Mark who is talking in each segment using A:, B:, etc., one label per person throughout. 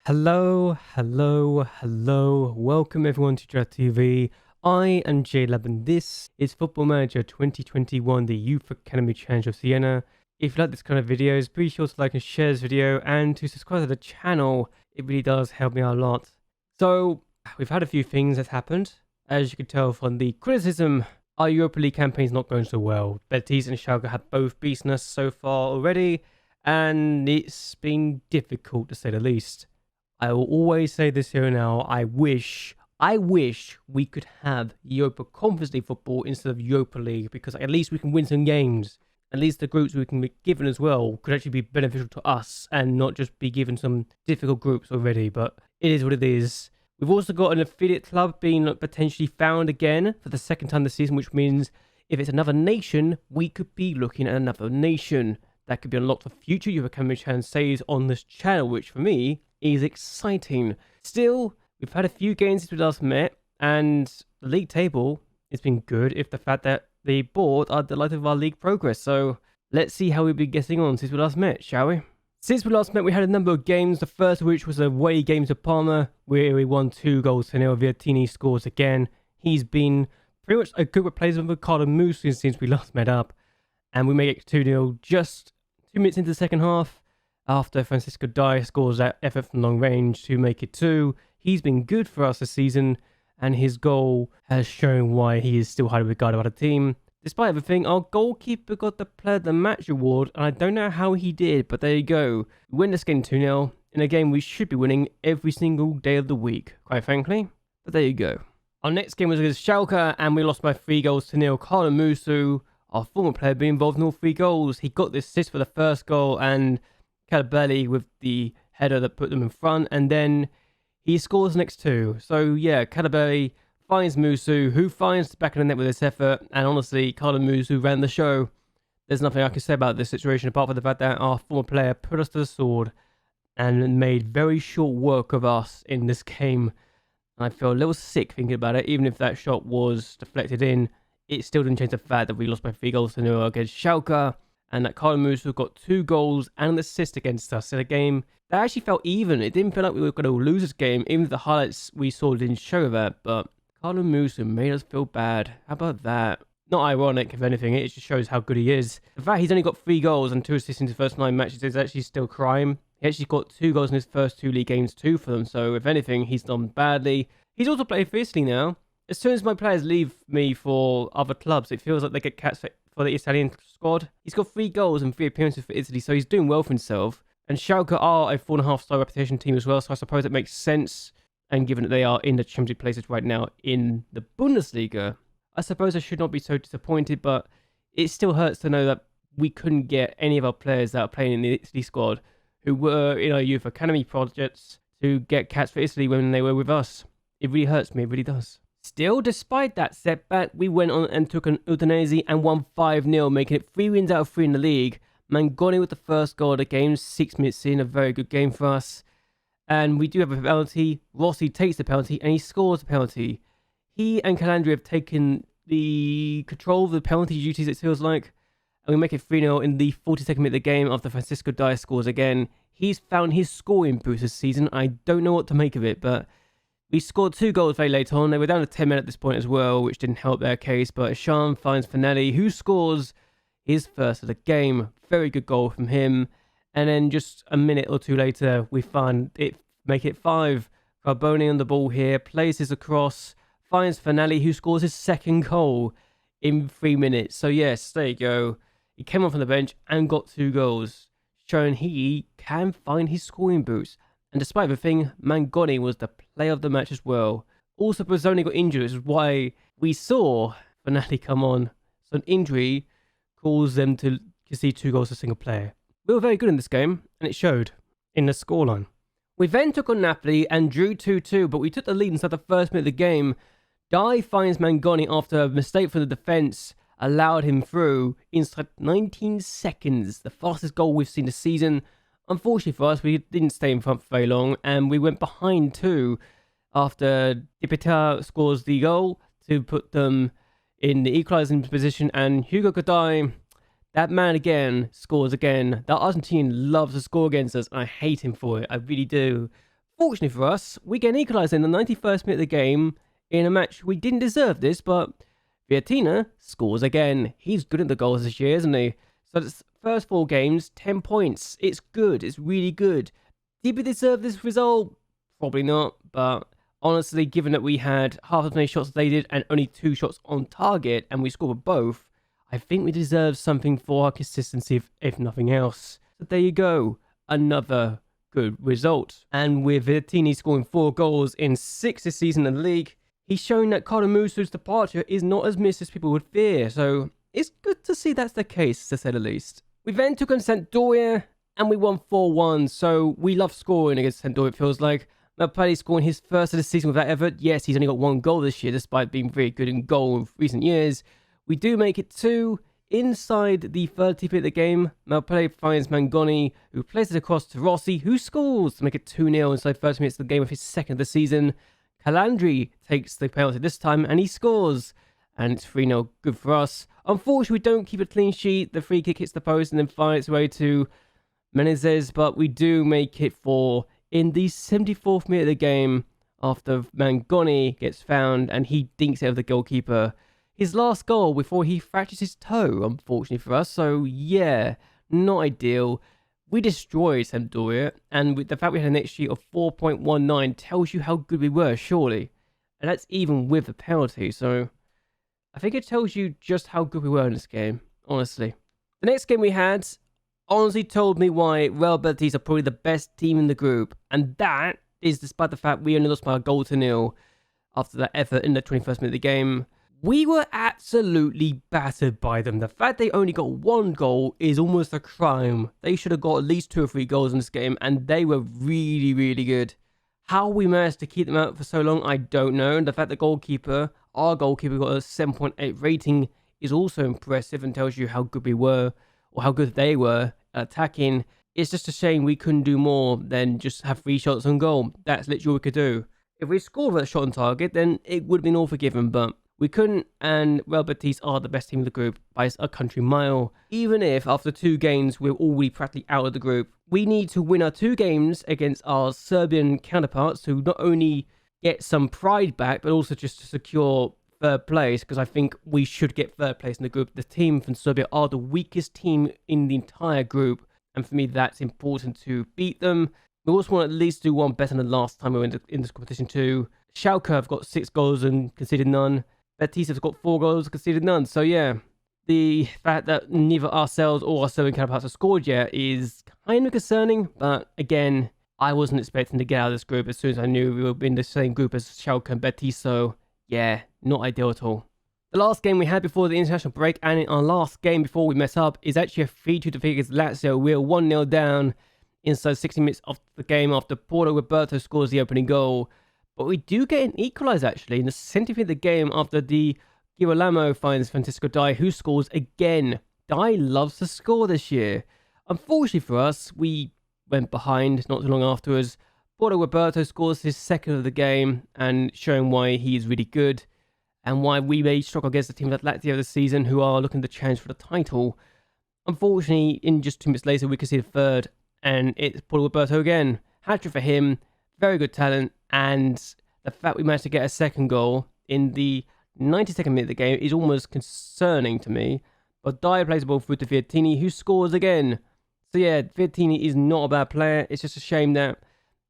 A: Hello. Welcome everyone to JLABTV. I am JLAB and this is Football Manager 2021, the Youth Academy Challenge of Siena. If you like this kind of videos, be sure to like and share this video and to subscribe to the channel. It really does help me out a lot. So, we've had a few things that happened. As you can tell from the criticism, our Europa League campaign is not going so well. Betis and Schalke have both beaten us so far already, and it's been difficult to say the least. I will always say this here and now, I wish we could have Europa Conference League football instead of Europa League, because at least we can win some games. At least the groups we can be given as well could actually be beneficial to us and not just be given some difficult groups already, but it is what it is. We've also got an affiliate club being potentially found again for the second time this season, which means if it's another nation, we could be looking at another nation. That could be unlocked for future Youth Academy Challenge saves on this channel, which for me is exciting. Still, we've had a few games since we last met, and the league table has been good if the fact that the board are delighted with our league progress. So let's see how we've been getting on since we last met, shall we? Since we last met, we had a number of games, the first of which was a away game to Parma, where we won 2-0. Viatini scores again. He's been pretty much a good replacement for Carlo Musi since we last met up, and we make it 2-0 just 2 minutes into the second half, after Francisco Dai scores that effort from long range to make it 2. He's been good for us this season, and his goal has shown why he is still highly regarded by the team. Despite everything, our goalkeeper got the Player of the Match award, and I don't know how he did, but there you go. We win this game 2-0, in a game we should be winning every single day of the week, quite frankly. But there you go. Our next game was against Schalke, and we lost by 3-0. Carlo Musu, our former player, being involved in all 3 goals. He got the assist for the first goal, and Calabelli with the header that put them in front, and then he scores the next 2. So yeah, Calabelli finds Musu, who finds the back of the net with this effort, and honestly, Carlo Musu ran the show. There's nothing I can say about this situation apart from the fact that our former player put us to the sword and made very short work of us in this game. And I feel a little sick thinking about it. Even if that shot was deflected in, it still didn't change the fact that we lost by 3-0 against Schalke, and that Carlo Musu got 2 goals and an assist against us in a game that actually felt even. It didn't feel like we were going to lose this game, even if the highlights we saw didn't show that, but Carlo Musu made us feel bad. How about that? Not ironic, if anything, it just shows how good he is. The fact he's only got 3 goals and 2 assists in his first 9 matches is actually still crime. He actually got 2 goals in his first 2 league games too for them, so if anything, he's done badly. He's also played fiercely now. As soon as my players leave me for other clubs, it feels like they get caps for the Italian squad. He's got 3 goals and 3 appearances for Italy, so he's doing well for himself. And Schalke are a 4.5-star reputation team as well, so I suppose it makes sense. And given that they are in the championship places right now in the Bundesliga, I suppose I should not be so disappointed, but it still hurts to know that we couldn't get any of our players that are playing in the Italy squad who were in our youth academy projects to get caps for Italy when they were with us. It really hurts me, it really does. Still, despite that setback, we went on and took an Udinese and won 5-0, making it 3 wins out of 3 in the league. Mangoni with the first goal of the game, 6 minutes in, a very good game for us. And we do have a penalty. Rossi takes the penalty and he scores the penalty. He and Calandri have taken the control of the penalty duties, it feels like. And we make it 3-0 in the 42nd minute of the game after Francisco Dai scores again. He's found his scoring boost this season. I don't know what to make of it, but we scored 2 goals very late on. They were down to 10 men at this point as well, which didn't help their case. But Sean finds Finelli, who scores his first of the game. Very good goal from him. And then just a minute or 2 later, we find it, make it 5. Carboni on the ball here, plays his across, finds Finelli, who scores his 2nd goal in 3 minutes. So yes, there you go. He came on from the bench and got 2 goals, showing he can find his scoring boots. And despite everything, Mangoni was the player of the match as well. Also, Brazzoni got injured, which is why we saw Finelli come on. So an injury caused them to concede 2 goals to a single player. We were very good in this game, and it showed in the scoreline. We then took on Napoli and drew 2-2, but we took the lead inside the first minute of the game. Dai finds Mangoni after a mistake from the defence allowed him through inside 19 seconds. The fastest goal we've seen this season. Unfortunately for us, we didn't stay in front for very long, and we went behind too after Dipita scores the goal to put them in the equalising position, and Hugo Godai, that man again, scores again. That Argentine loves to score against us, and I hate him for it. I really do. Fortunately for us, we get an equaliser in the 91st minute of the game in a match we didn't deserve this, but Viatina scores again. He's good at the goals this year, isn't he? So it's first 4 games, 10 points. It's good. It's really good. Did we deserve this result? Probably not, but honestly, given that we had half as many shots as they did and only 2 shots on target and we scored both, I think we deserve something for our consistency if nothing else. So there you go. Another good result. And with Vittini scoring 4 goals in 6 this season in the league, he's shown that Cardamuso's departure is not as missed as people would fear. So it's good to see that's the case, to say the least. We then took on Sampdoria and we won 4-1. So we love scoring against Sampdoria, it feels like. MacLeod scoring his first of the season without effort. Yes, he's only got 1 goal this year, despite being very good in goal in recent years. We do make it 2. Inside the 30th minute of the game, MacLeod finds Mangoni, who plays it across to Rossi, who scores to make it 2-0 inside 30 minutes of the game with his second of the season. Calandri takes the penalty this time, and he scores. And it's 3-0, good for us. Unfortunately, we don't keep a clean sheet. The free kick hits the post and then finds its way to Menezes, but we do make it 4 in the 74th minute of the game after Mangoni gets found and he dinks it over the goalkeeper. His last goal before he fractures his toe, unfortunately for us. So yeah, not ideal. We destroyed Sampdoria, and with the fact we had an XG of 4.19 tells you how good we were, surely. And that's even with the penalty, so I think it tells you just how good we were in this game, honestly. The next game we had honestly told me why JLABTV are probably the best team in the group, and that is despite the fact we only lost by a goal to 0 after that effort in the 21st minute of the game. We were absolutely battered by them. The fact they only got 1 goal is almost a crime. They should have got at least 2 or 3 goals in this game, and they were really, really good. How we managed to keep them out for so long, I don't know. And the fact that our goalkeeper got a 7.8 rating is also impressive and tells you how good we were, or how good they were at attacking. It's just a shame we couldn't do more than just have 3 shots on goal. That's literally all we could do. If we scored with a shot on target, then it would have been all forgiven, but we couldn't, and JLABTV are the best team in the group by a country mile. Even if after 2 games we're already practically out of the group, we need to win our 2 games against our Serbian counterparts to not only get some pride back, but also just to secure 3rd place, because I think we should get 3rd place in the group. The team from Serbia are the weakest team in the entire group, and for me that's important to beat them. We also want to at least do one better than last time we were in this competition too. Schalke have got 6 goals and conceded none. Betis have got 4 goals, conceded none. So yeah, the fact that neither ourselves or our Serbian counterparts have scored yet is kind of concerning. But again, I wasn't expecting to get out of this group as soon as I knew we were in the same group as Schalke and Betis. So yeah, not ideal at all. The last game we had before the international break, and in our last game before we mess up, is actually a 3-2 defeat against Lazio. We're 1-0 down inside 60 minutes of the game after Porto Roberto scores the opening goal. But we do get an equaliser actually in the 70th minute of the game after the Girolamo finds Francisco Dai, who scores again. Dai loves to score this year. Unfortunately for us, we went behind not too long afterwards. Porto Roberto scores his 2nd of the game, and showing why he is really good and why we may struggle against the team like Lazio this season, who are looking to challenge for the title. Unfortunately, in just 2 minutes later, we can see the 3rd, and it's Porto Roberto again. Hat-trick for him. Very good talent, and the fact we managed to get a 2nd goal in the 92nd minute of the game is almost concerning to me. But Dyer plays the ball through to Vittini, who scores again. So yeah, Vittini is not a bad player. It's just a shame that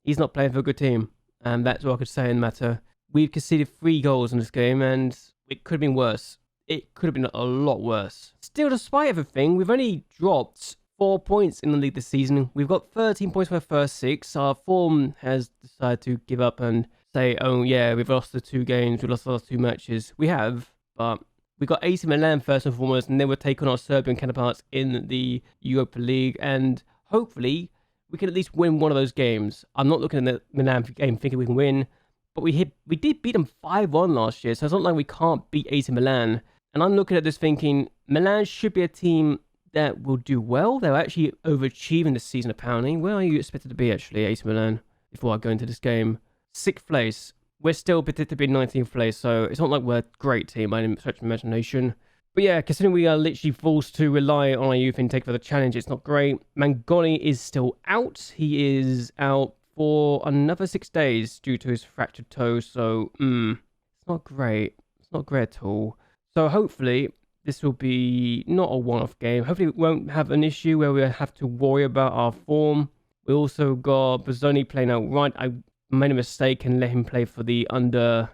A: he's not playing for a good team, and that's what I could say in the matter. We've conceded 3 goals in this game, and it could have been worse. It could have been a lot worse. Still, despite everything, we've only dropped 4 points in the league this season. We've got 13 points for our first 6. Our form has decided to give up and say, oh yeah, we've lost the 2 games, we've lost the last 2 matches. We have, but we got AC Milan first and foremost, and then we're taking our Serbian counterparts in the Europa League, and hopefully we can at least win one of those games. I'm not looking at the Milan game thinking we can win, but we did beat them 5-1 last year, so it's not like we can't beat AC Milan. And I'm looking at this thinking, Milan should be a team that will do well. They're actually overachieving this season, apparently. Where are you expected to be, actually, AC Milan, before I go into this game? 6th place. We're still predicted to be 19th place, so it's not like we're a great team by any stretch of imagination. But yeah, considering we are literally forced to rely on our youth intake for the challenge, it's not great. Mangoni is still out. He is out for another 6 days due to his fractured toe. So, it's not great. It's not great at all. So hopefully this will be not a one-off game. Hopefully we won't have an issue where we have to worry about our form. We also got Bazzoni playing outright. I made a mistake and let him play for the under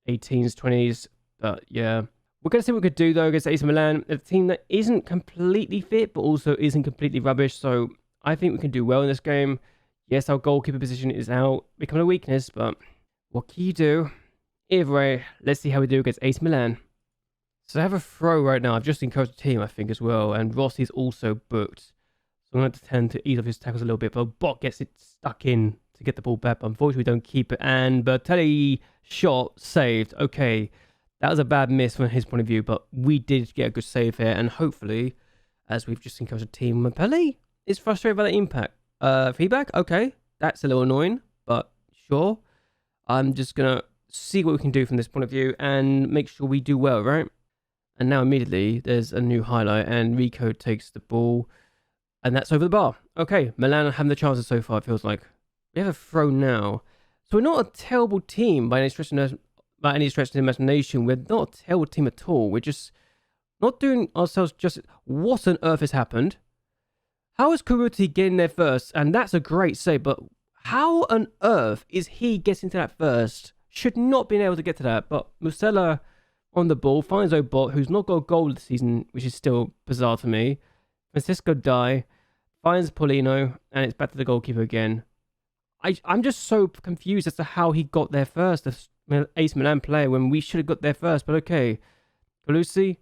A: 18s, 20s. But yeah, we're going to see what we could do though against AC Milan, a team that isn't completely fit, but also isn't completely rubbish. So I think we can do well in this game. Yes, our goalkeeper position is out, becoming a weakness, but what can you do? Either way, let's see how we do against AC Milan. So I have a throw right now. I've just encouraged the team, I think, as well. And Rossi's also booked. So I'm going to tend to ease off his tackles a little bit. But Bot gets it stuck in to get the ball back. But unfortunately, we don't keep it. And Bertelli shot saved. Okay, that was a bad miss from his point of view. But we did get a good save here. And hopefully, as we've just encouraged the team, Bertelli is frustrated by the impact. Feedback? Okay, that's a little annoying. But sure. I'm just going to see what we can do from this point of view. And make sure we do well, right? And now immediately there's a new highlight and Rico takes the ball and that's over the bar. Okay, Milan are having the chances so far, it feels like. We have a throw now. So we're not a terrible team by any stretch of the imagination. We're not a terrible team at all. We're just not doing ourselves justice. What on earth has happened? How is Karuti getting there first? And that's a great save, but how on earth is he getting to that first? Should not be able to get to that, but Musella on the ball, finds Obot, who's not got a goal this season, which is still bizarre to me. Francisco Dai finds Paulino, and it's back to the goalkeeper again. I'm just so confused as to how he got there first, the AC Milan player, when we should have got there first. But okay, Calusi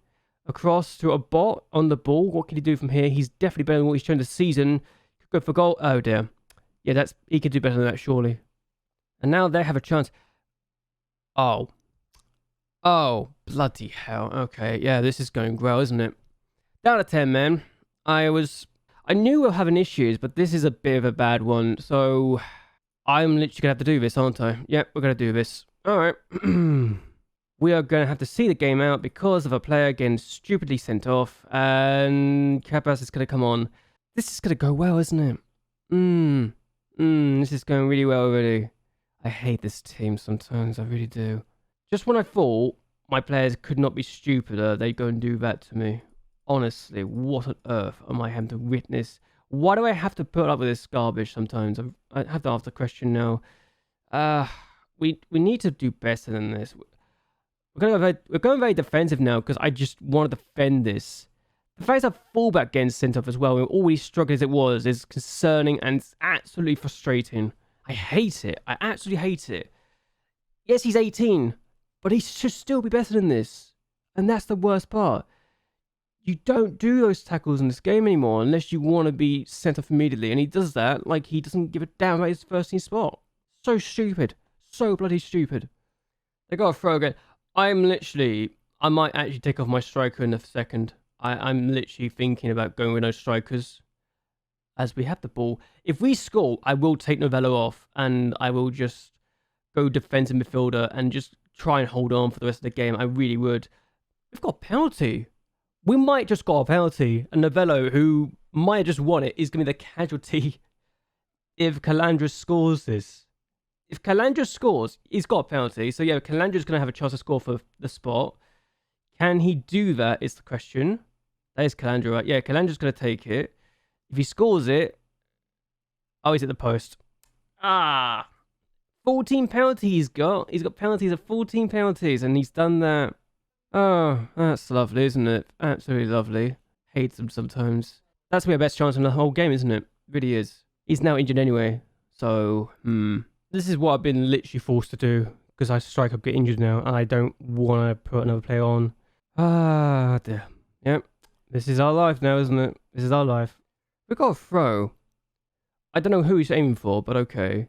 A: across to Obot on the ball. What can he do from here? He's definitely better than what he's shown this season. Could go for goal. Oh dear. Yeah, he could do better than that, surely. And now they have a chance. Oh, bloody hell. Okay, yeah, this is going well, isn't it? Down to 10, man. I knew we were having issues, but this is a bit of a bad one. So, I'm literally going to have to do this, aren't I? Yep, we're going to do this. Alright. We are going to have to see the game out because of a player getting stupidly sent off. And Capas is going to come on. This is going to go well, isn't it? This is going really well already. I hate this team sometimes, I really do. Just when I thought my players could not be stupider, they go and do that to me. Honestly, what on earth am I having to witness? Why do I have to put up with this garbage sometimes? I have to ask the question now. We need to do better than this. We're going very defensive now because I just want to defend this. The fact that fullback getting sent off as well, we're already struggling as it was, is concerning and it's absolutely frustrating. I hate it. I absolutely hate it. Yes, he's 18. But he should still be better than this. And that's the worst part. You don't do those tackles in this game anymore unless you want to be sent off immediately. And he does that like he doesn't give a damn about his first team spot. So stupid. So bloody stupid. They got a throw again. I might actually take off my striker in a second. I'm literally thinking about going with no strikers. As we have the ball. If we score, I will take Novello off. And I will just go defensive midfielder and just try and hold on for the rest of the game. I really would. We've got a penalty. We might just got a penalty. And Novello, who might have just won it, is going to be the casualty if Calandra scores this. If Calandra scores, he's got a penalty. So yeah, Calandra's going to have a chance to score for the spot. Can he do that is the question. That is Calandra, right? Yeah, Calandra's going to take it. If he scores it... Oh, he's at the post. 14 penalties he's got. He's got penalties of 14 penalties, and he's done that. Oh, that's lovely, isn't it? Absolutely lovely. Hates them sometimes. That's my best chance in the whole game, isn't it? Really is. He's now injured anyway. So, This is what I've been literally forced to do. Because I strike up, get injured now, and I don't want to put another player on. Dear. Yep. This is our life now, isn't it? This is our life. We've got a throw. I don't know who he's aiming for, but okay.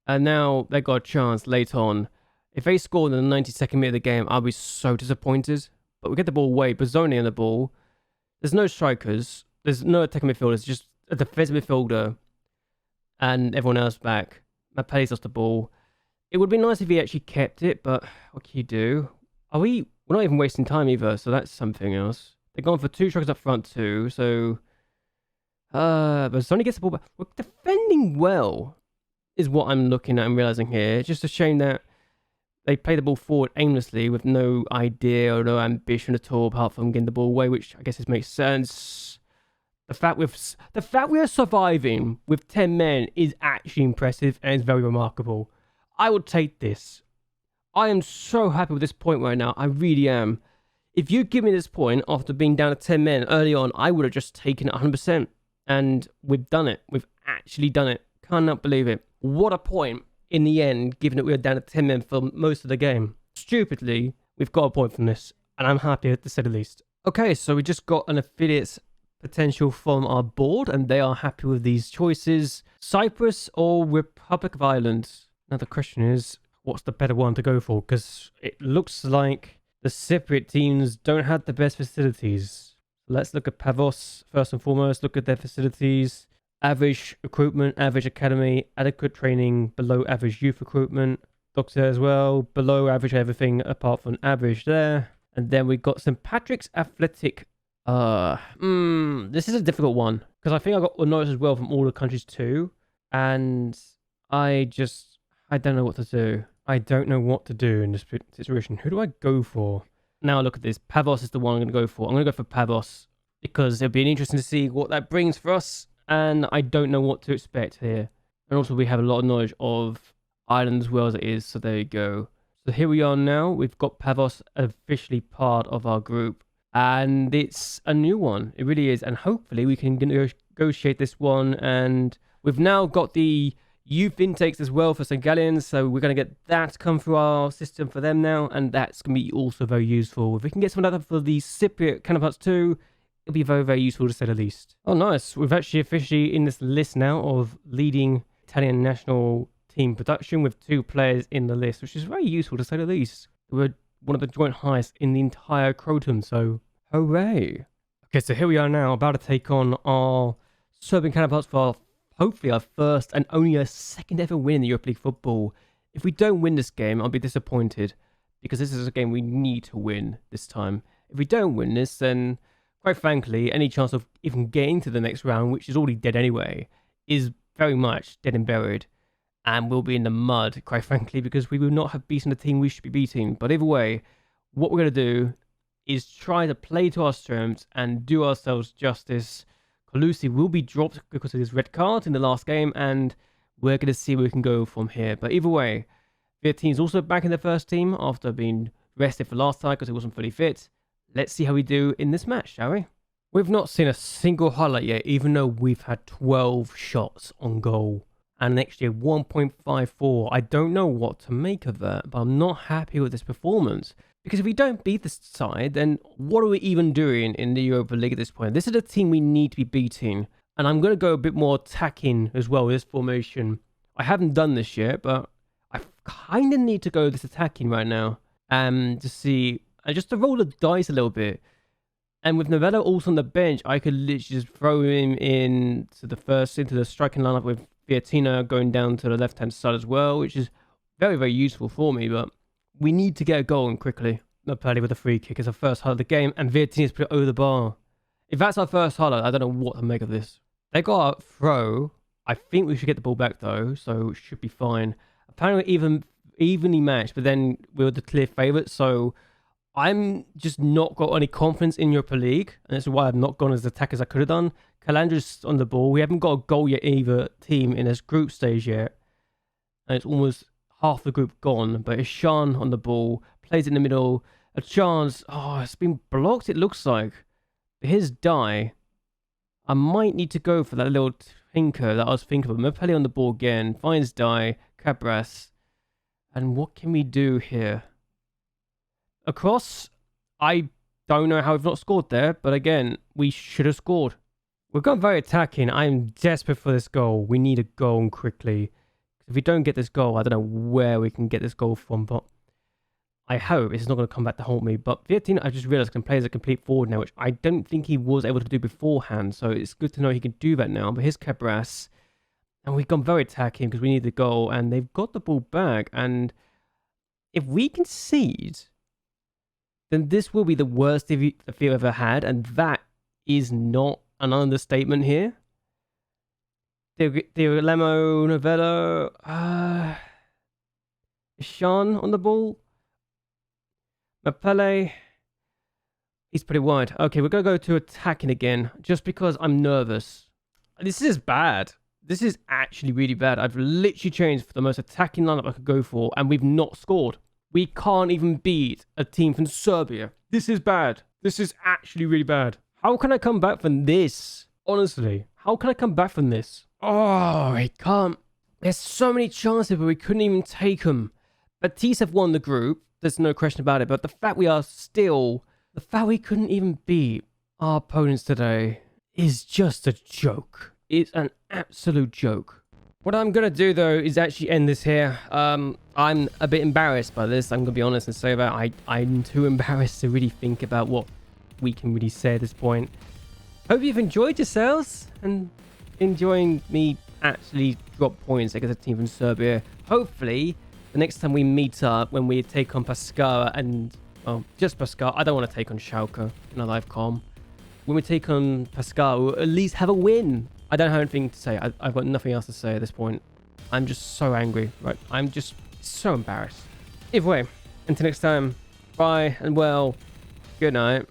A: And now they got a chance late on. If they scored in the 92nd minute of the game, I'll be so disappointed. But we get the ball away. Bazzoni on the ball. There's no strikers. There's no attacking midfielders. Just a defensive midfielder. And everyone else back. Mapelli's lost the ball. It would be nice if he actually kept it, but what can you do? We're not even wasting time either, so that's something else. They're going for 2 strikers up front too, so... Bazzoni gets the ball back. We're defending well. is what I'm looking at and realizing here. It's just a shame that they play the ball forward aimlessly with no idea or no ambition at all apart from getting the ball away, which I guess makes sense. The fact we are surviving with 10 men is actually impressive and is very remarkable. I would take this. I am so happy with this point right now. I really am. If you give me this point after being down to 10 men early on, I would have just taken it 100%. And we've done it. We've actually done it. Cannot believe it. What a point in the end, given that we were down to 10 men for most of the game. Stupidly, we've got a point from this. And I'm happy to say the least. Okay, so we just got an affiliate potential from our board. And they are happy with these choices. Cyprus or Republic of Ireland? Now the question is, what's the better one to go for? Because it looks like the Cypriot teams don't have the best facilities. Let's look at Pavos first and foremost. Look at their facilities. Average recruitment, average academy, adequate training, below average youth recruitment. Doctor as well, below average everything apart from average there. And then we got St. Patrick's Athletic. This is a difficult one. Because I think I got notes as well from all the countries too. And I don't know what to do. I don't know what to do in this situation. Who do I go for? Now look at this. Pavos is the one I'm going to go for. I'm going to go for Pavos because it'll be interesting to see what that brings for us. And I don't know what to expect here. And also we have a lot of knowledge of Ireland as well as it is. So there you go. So here we are now. We've got Pavos officially part of our group. And it's a new one. It really is. And hopefully we can negotiate this one. And we've now got the youth intakes as well for St. Gallions, so we're going to get that come through our system for them now, and that's going to be also very useful. If we can get some of that for the Cypriot counterparts too, it'll be very, very useful to say the least. Oh, nice. We've actually officially in this list now of leading Italian national team production with 2 players in the list, which is very useful to say the least. We're one of the joint highest in the entire Croton, so hooray. Okay, so here we are now, about to take on our Serbian counterparts for our hopefully our first and only a second ever win in the Europa League football. If we don't win this game, I'll be disappointed because this is a game we need to win this time. If we don't win this, then quite frankly, any chance of even getting to the next round, which is already dead anyway, is very much dead and buried. And we'll be in the mud, quite frankly, because we will not have beaten the team we should be beating. But either way, what we're going to do is try to play to our strengths and do ourselves justice. Colusi will be dropped because of his red card in the last game, and we're going to see where we can go from here. But either way, Virtin's also back in the first team after being rested for last time because he wasn't fully fit. Let's see how we do in this match, shall we? We've not seen a single highlight yet, even though we've had 12 shots on goal. And next year, 1.54. I don't know what to make of that, but I'm not happy with this performance. Because if we don't beat this side, then what are we even doing in the Europa League at this point? This is a team we need to be beating. And I'm going to go a bit more attacking as well with this formation. I haven't done this yet, but I kind of need to go this attacking right now. To see, just to roll the dice a little bit. And with Novella also on the bench, I could literally just throw him into the striking lineup with Fiatina going down to the left-hand side as well, which is very, very useful for me, but we need to get a goal in quickly. Napoli with a free kick is our first highlight of the game, and Virtini's put it over the bar. If that's our first highlight, I don't know what to make of this. They got a throw. I think we should get the ball back though, so it should be fine. Apparently evenly matched, but then we were the clear favourites, so I'm just not got any confidence in Europa League, and that's why I've not gone as attack as I could have done. Calandra's on the ball. We haven't got a goal yet either team in this group stage yet, and it's almost half the group gone, but Ishan on the ball, plays in the middle, a chance, it's been blocked it looks like. But here's Die. I might need to go for that little tinker that I was thinking of. Mapelli on the ball again, finds Die, Cabras, and what can we do here? Across, I don't know how we've not scored there, but again, we should have scored. We've gone very attacking. I'm desperate for this goal. We need a goal quickly. If we don't get this goal, I don't know where we can get this goal from, but I hope it's not going to come back to haunt me. But Virtin, I just realised, can play as a complete forward now, which I don't think he was able to do beforehand. So it's good to know he can do that now. But here's Cabras. And we've gone very attacking because we need the goal. And they've got the ball back. And if we concede, then this will be the worst defeat I've ever had. And that is not an understatement here. Lemo Novello. Sean on the ball. Mapele. He's pretty wide. Okay, we're going to go to attacking again, just because I'm nervous. This is bad. This is actually really bad. I've literally changed for the most attacking lineup I could go for, and we've not scored. We can't even beat a team from Serbia. This is bad. This is actually really bad. How can I come back from this? Honestly, how can I come back from this? Oh, I can't. There's so many chances, but we couldn't even take them. Batiste have won the group. There's no question about it. But the fact we are still... The fact we couldn't even beat our opponents today is just a joke. It's an absolute joke. What I'm going to do, though, is actually end this here. I'm a bit embarrassed by this. I'm going to be honest and say that I'm too embarrassed to really think about what we can really say at this point. Hope you've enjoyed yourselves and enjoying me actually drop points against a team from Serbia. Hopefully, the next time we meet up, when we take on Pescara and... Oh, just Pescara. I don't want to take on Schalke in a live com. When we take on Pescara, we'll at least have a win. I don't have anything to say. I've got nothing else to say at this point. I'm just so angry. Right? I'm just so embarrassed. Either way, until next time, bye and well, good night.